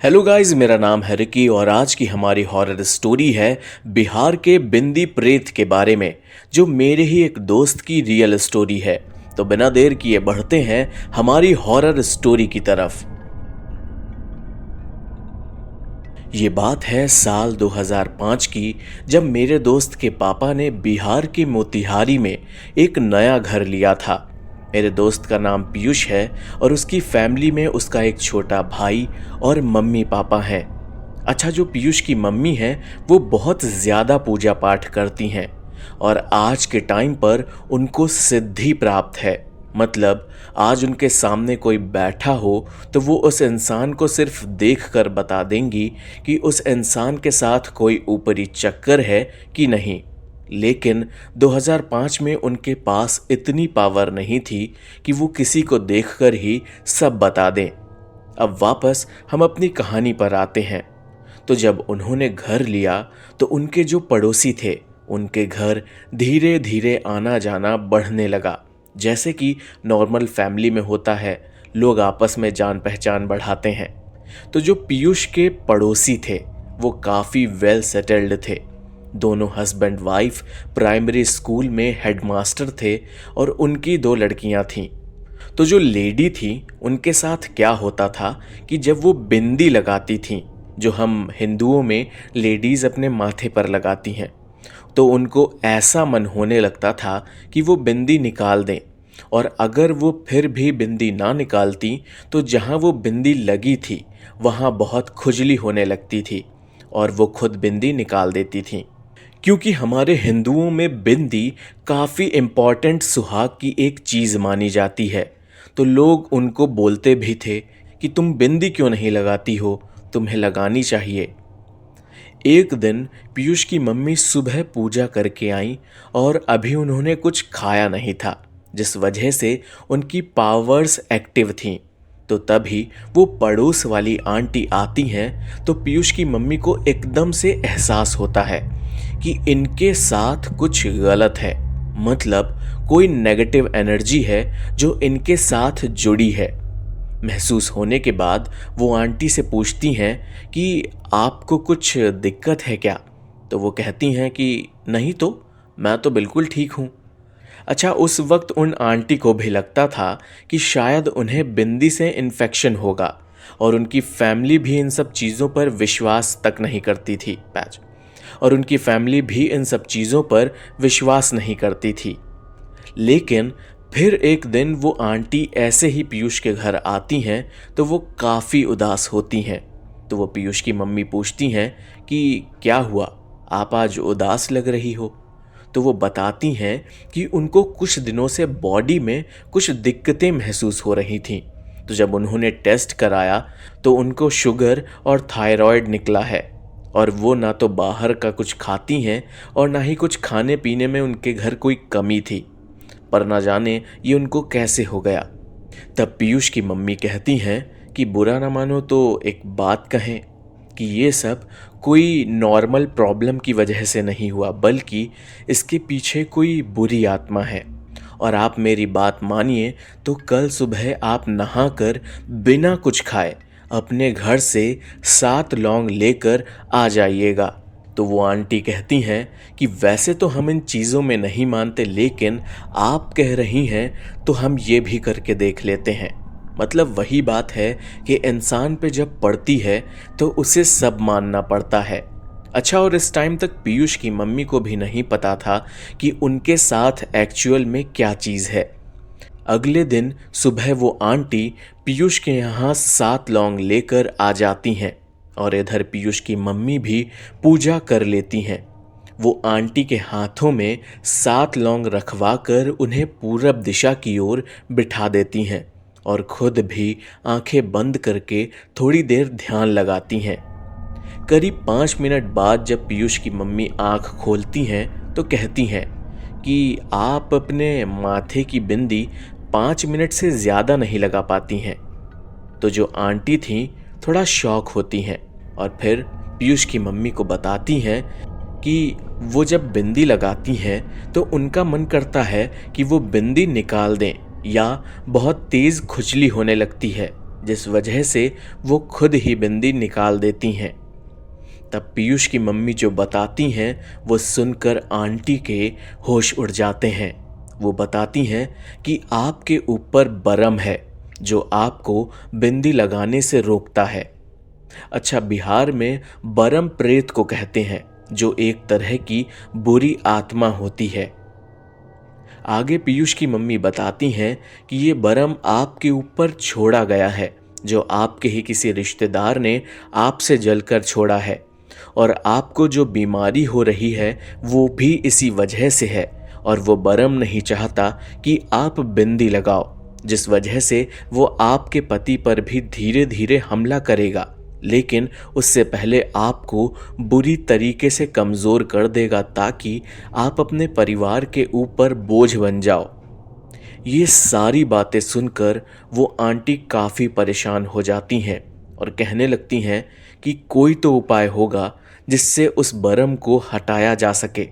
Hello guys, मेरा नाम है रिकी और आज की हमारी हॉरर स्टोरी है बिहार के बिंदी प्रेत के बारे में, जो मेरे ही एक दोस्त की रियल स्टोरी है। तो बिना देर किए बढ़ते हैं हमारी हॉरर स्टोरी की तरफ। ये बात है साल 2005 की, जब मेरे दोस्त के पापा ने बिहार के मोतिहारी में एक नया घर लिया था। मेरे दोस्त का नाम पीयूष है और उसकी फैमिली में उसका एक छोटा भाई और मम्मी पापा हैं। अच्छा, जो पीयूष की मम्मी हैं वो बहुत ज़्यादा पूजा पाठ करती हैं और आज के टाइम पर उनको सिद्धि प्राप्त है। मतलब आज उनके सामने कोई बैठा हो तो वो उस इंसान को सिर्फ देखकर बता देंगी कि उस इंसान के साथ कोई ऊपरी चक्कर है कि नहीं। लेकिन 2005 में उनके पास इतनी पावर नहीं थी कि वो किसी को देखकर ही सब बता दें। अब वापस हम अपनी कहानी पर आते हैं। तो जब उन्होंने घर लिया तो उनके जो पड़ोसी थे उनके घर धीरे धीरे आना जाना बढ़ने लगा। जैसे कि नॉर्मल फैमिली में होता है, लोग आपस में जान पहचान बढ़ाते हैं। तो जो पीयूष के पड़ोसी थे वो काफ़ी वेल सेटल्ड थे। दोनों हस्बैंड वाइफ प्राइमरी स्कूल में हेडमास्टर थे और उनकी 2 लड़कियां थीं। तो जो लेडी थी उनके साथ क्या होता था कि जब वो बिंदी लगाती थीं, जो हम हिंदुओं में लेडीज़ अपने माथे पर लगाती हैं, तो उनको ऐसा मन होने लगता था कि वो बिंदी निकाल दें। और अगर वो फिर भी बिंदी ना निकालती तो जहाँ वो बिंदी लगी थी वहाँ बहुत खुजली होने लगती थी और वो खुद बिंदी निकाल देती थीं। क्योंकि हमारे हिंदुओं में बिंदी काफ़ी इम्पॉर्टेंट सुहाग की एक चीज़ मानी जाती है, तो लोग उनको बोलते भी थे कि तुम बिंदी क्यों नहीं लगाती हो, तुम्हें लगानी चाहिए। एक दिन पीयूष की मम्मी सुबह पूजा करके आई और अभी उन्होंने कुछ खाया नहीं था, जिस वजह से उनकी पावर्स एक्टिव थीं। तो तभी वो पड़ोस वाली आंटी आती हैं तो पीयूष की मम्मी को एकदम से एहसास होता है कि इनके साथ कुछ गलत है। मतलब कोई नेगेटिव एनर्जी है जो इनके साथ जुड़ी है। महसूस होने के बाद वो आंटी से पूछती हैं कि आपको कुछ दिक्कत है क्या। तो वो कहती हैं कि नहीं तो, मैं तो बिल्कुल ठीक हूँ। अच्छा, उस वक्त उन आंटी को भी लगता था कि शायद उन्हें बिंदी से इन्फेक्शन होगा और उनकी फैमिली भी इन सब चीज़ों पर विश्वास तक नहीं करती थी। और उनकी फैमिली भी इन सब चीज़ों पर विश्वास नहीं करती थी। लेकिन फिर एक दिन वो आंटी ऐसे ही पीयूष के घर आती हैं तो वो काफ़ी उदास होती हैं। तो वो पीयूष की मम्मी पूछती हैं कि क्या हुआ, आप आज उदास लग रही हो। तो वो बताती हैं कि उनको कुछ दिनों से बॉडी में कुछ दिक्कतें महसूस हो रही थीं। तो जब उन्होंने टेस्ट कराया तो उनको शुगर और थायराइड निकला है और वो ना तो बाहर का कुछ खाती हैं और ना ही कुछ खाने पीने में उनके घर कोई कमी थी, पर ना जाने ये उनको कैसे हो गया। तब पीयूष की मम्मी कहती हैं कि बुरा ना मानो तो एक बात कहें कि ये सब कोई नॉर्मल प्रॉब्लम की वजह से नहीं हुआ, बल्कि इसके पीछे कोई बुरी आत्मा है। और आप मेरी बात मानिए तो कल सुबह आप नहाकर बिना कुछ खाए अपने घर से 7 लौंग लेकर आ जाइएगा। तो वो आंटी कहती हैं कि वैसे तो हम इन चीज़ों में नहीं मानते, लेकिन आप कह रही हैं तो हम ये भी करके देख लेते हैं। मतलब वही बात है कि इंसान पे जब पड़ती है तो उसे सब मानना पड़ता है। अच्छा, और इस टाइम तक पीयूष की मम्मी को भी नहीं पता था कि उनके साथ एक्चुअल में क्या चीज़ है। अगले दिन सुबह वो आंटी पीयूष के यहाँ 7 लौंग लेकर आ जाती हैं और इधर पीयूष की मम्मी भी पूजा कर लेती हैं। वो आंटी के हाथों में 7 लौंग रखवा कर उन्हें पूरब दिशा की ओर बिठा देती हैं और खुद भी आंखें बंद करके थोड़ी देर ध्यान लगाती हैं। करीब 5 मिनट बाद जब पीयूष की मम्मी आंख खोलती हैं तो कहती हैं कि आप अपने माथे की बिंदी 5 मिनट से ज़्यादा नहीं लगा पाती हैं। तो जो आंटी थीं थोड़ा शॉक होती हैं और फिर पीयूष की मम्मी को बताती हैं कि वो जब बिंदी लगाती हैं तो उनका मन करता है कि वो बिंदी निकाल दें या बहुत तेज़ खुजली होने लगती है। जिस वजह से वो खुद ही बिंदी निकाल देती हैं। तब पीयूष की मम्मी जो बताती हैं वो सुनकर आंटी के होश उड़ जाते हैं। वो बताती हैं कि आपके ऊपर बरम है जो आपको बिंदी लगाने से रोकता है। अच्छा, बिहार में बरम प्रेत को कहते हैं, जो एक तरह की बुरी आत्मा होती है। आगे पीयूष की मम्मी बताती हैं कि ये बरम आपके ऊपर छोड़ा गया है, जो आपके ही किसी रिश्तेदार ने आपसे जलकर छोड़ा है, और आपको जो बीमारी हो रही है वो भी इसी वजह से है। और वो बरम नहीं चाहता कि आप बिंदी लगाओ, जिस वजह से वो आपके पति पर भी धीरे धीरे हमला करेगा, लेकिन उससे पहले आपको बुरी तरीके से कमज़ोर कर देगा ताकि आप अपने परिवार के ऊपर बोझ बन जाओ। ये सारी बातें सुनकर वो आंटी काफ़ी परेशान हो जाती हैं और कहने लगती हैं कि कोई तो उपाय होगा जिससे उस बरम को हटाया जा सके।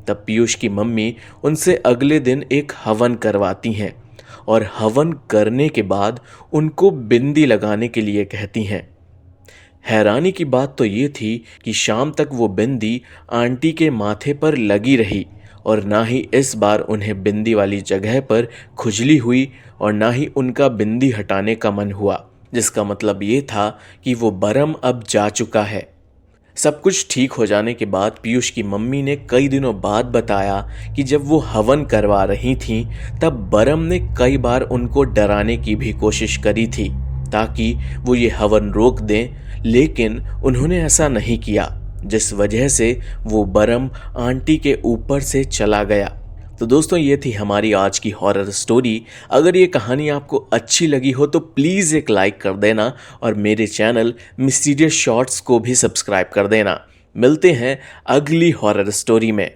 तब पीयूष की मम्मी उनसे अगले दिन एक हवन करवाती हैं और हवन करने के बाद उनको बिंदी लगाने के लिए कहती हैं। हैरानी की बात तो ये थी कि शाम तक वो बिंदी आंटी के माथे पर लगी रही और ना ही इस बार उन्हें बिंदी वाली जगह पर खुजली हुई और ना ही उनका बिंदी हटाने का मन हुआ, जिसका मतलब ये था कि वो बरम अब जा चुका है। सब कुछ ठीक हो जाने के बाद पीयूष की मम्मी ने कई दिनों बाद बताया कि जब वो हवन करवा रही थीं तब बरम ने कई बार उनको डराने की भी कोशिश करी थी ताकि वो ये हवन रोक दें, लेकिन उन्होंने ऐसा नहीं किया, जिस वजह से वो बरम आंटी के ऊपर से चला गया। तो दोस्तों, ये थी हमारी आज की हॉरर स्टोरी। अगर ये कहानी आपको अच्छी लगी हो तो प्लीज़ एक लाइक कर देना और मेरे चैनल मिस्टीरियस शॉर्ट्स को भी सब्सक्राइब कर देना। मिलते हैं अगली हॉरर स्टोरी में।